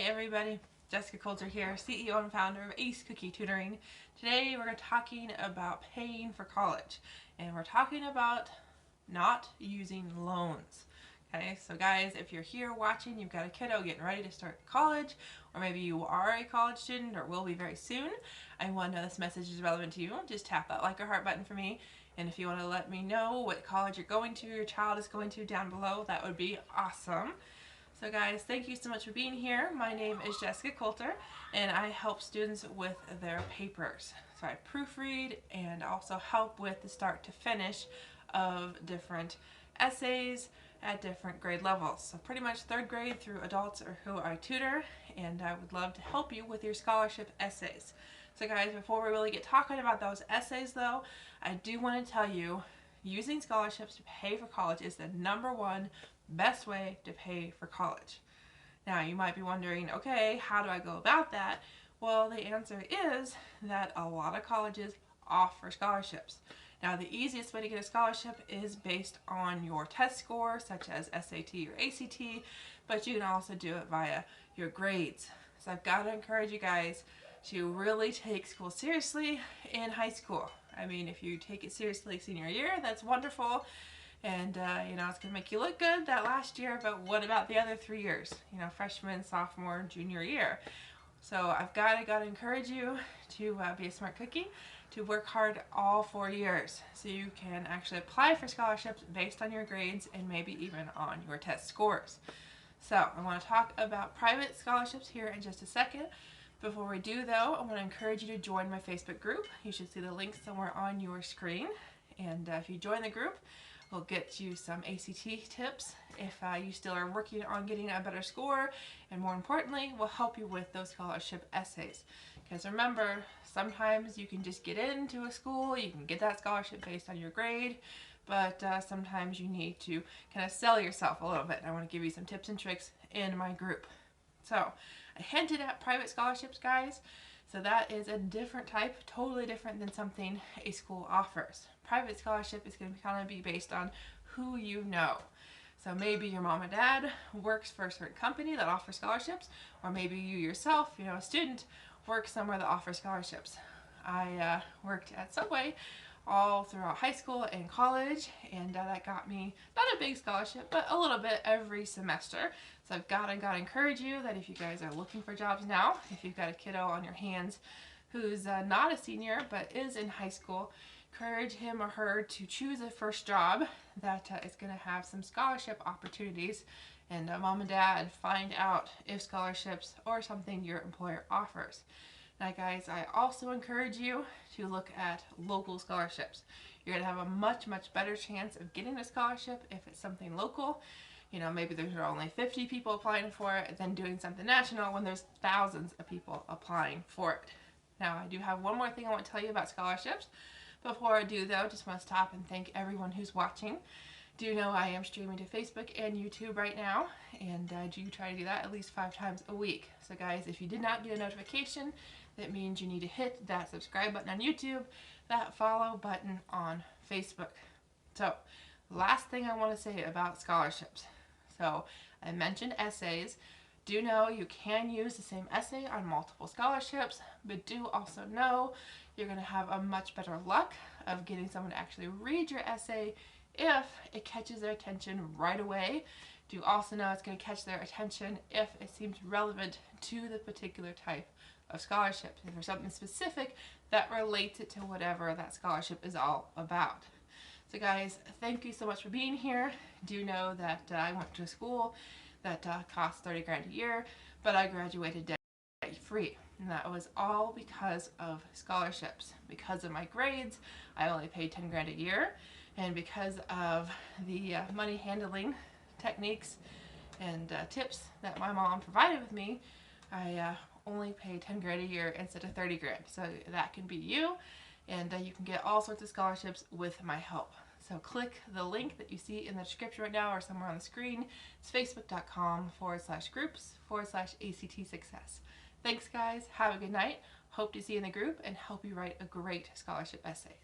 Hey everybody, Jessica Coulter here, CEO and founder of Ace Cookie Tutoring. Today we're talking about paying for college, and we're talking about not using loans. Okay, so guys, if you're here watching, you've got a kiddo getting ready to start college, or maybe you are a college student or will be very soon, I want to know this message is relevant to you. Just tap that like or heart button for me. And if you want to let me know what college you're going to, your child is going to down below, that would be awesome. So guys, thank you so much for being here. My name is Jessica Coulter, and I help students with their papers. So I proofread and also help with the start to finish of different essays at different grade levels. So pretty much third grade through adults are who I tutor, and I would love to help you with your scholarship essays. So guys, before we really get talking about those essays though, I do want to tell you, using scholarships to pay for college is the #1 best way to pay for college. Now you might be wondering, okay, how do I go about that? Well, the answer is that a lot of colleges offer scholarships. Now the easiest way to get a scholarship is based on your test score, such as SAT or ACT, but you can also do it via your grades. So I've got to encourage you guys to really take school seriously in high school. I mean, if you take it seriously senior year, that's wonderful. And, you know, it's going to make you look good that last year, but what about the other 3 years? You know, freshman, sophomore, junior year. So I've got to encourage you to be a smart cookie, to work hard all 4 years so you can actually apply for scholarships based on your grades and maybe even on your test scores. So I want to talk about private scholarships here in just a second. Before we do though, I want to encourage you to join my Facebook group. You should see the link somewhere on your screen. And if you join the group, we'll get you some ACT tips if you still are working on getting a better score, and more importantly, we'll help you with those scholarship essays. Because remember, sometimes you can just get into a school, you can get that scholarship based on your grade, but sometimes you need to kind of sell yourself a little bit. I want to give you some tips and tricks in my group. So I hinted at private scholarships, guys. So that is a different type, totally different than something a school offers. Private scholarship is going to kind of be based on who you know. So maybe your mom and dad works for a certain company that offers scholarships, or maybe you yourself, you know, a student, works somewhere that offers scholarships. I worked at Subway all throughout high school and college, and that got me not a big scholarship, but a little bit every semester. So I've got to encourage you that if you guys are looking for jobs now, if you've got a kiddo on your hands who's not a senior but is in high school, encourage him or her to choose a first job that is going to have some scholarship opportunities, and mom and dad, find out if scholarships or something your employer offers. Now guys, I also encourage you to look at local scholarships. You're going to have a much better chance of getting a scholarship if it's something local. You know, maybe there's only 50 people applying for it, than doing something national when there's thousands of people applying for it. Now I do have one more thing I want to tell you about scholarships. Before I do though, just want to stop and thank everyone who's watching. Do know I am streaming to Facebook and YouTube right now, and I do try to do that at least 5 times a week. So guys, if you did not get a notification, that means you need to hit that subscribe button on YouTube, that follow button on Facebook. So, last thing I want to say about scholarships. So, I mentioned essays. Do know you can use the same essay on multiple scholarships, but do also know you're going to have a much better luck of getting someone to actually read your essay if it catches their attention right away. Do also know it's going to catch their attention if it seems relevant to the particular type of scholarship. If there's something specific that relates it to whatever that scholarship is all about. So guys, thank you so much for being here. Do know that I went to a school that cost 30 grand a year, but I graduated debt free. And that was all because of scholarships. Because of my grades, I only paid 10 grand a year. And because of the money handling techniques and tips that my mom provided with me, I only pay 10 grand a year instead of 30 grand. So that can be you, and you can get all sorts of scholarships with my help. So click the link that you see in the description right now or somewhere on the screen. It's facebook.com/groups/ACT success. Thanks guys, have a good night. Hope to see you in the group and help you write a great scholarship essay.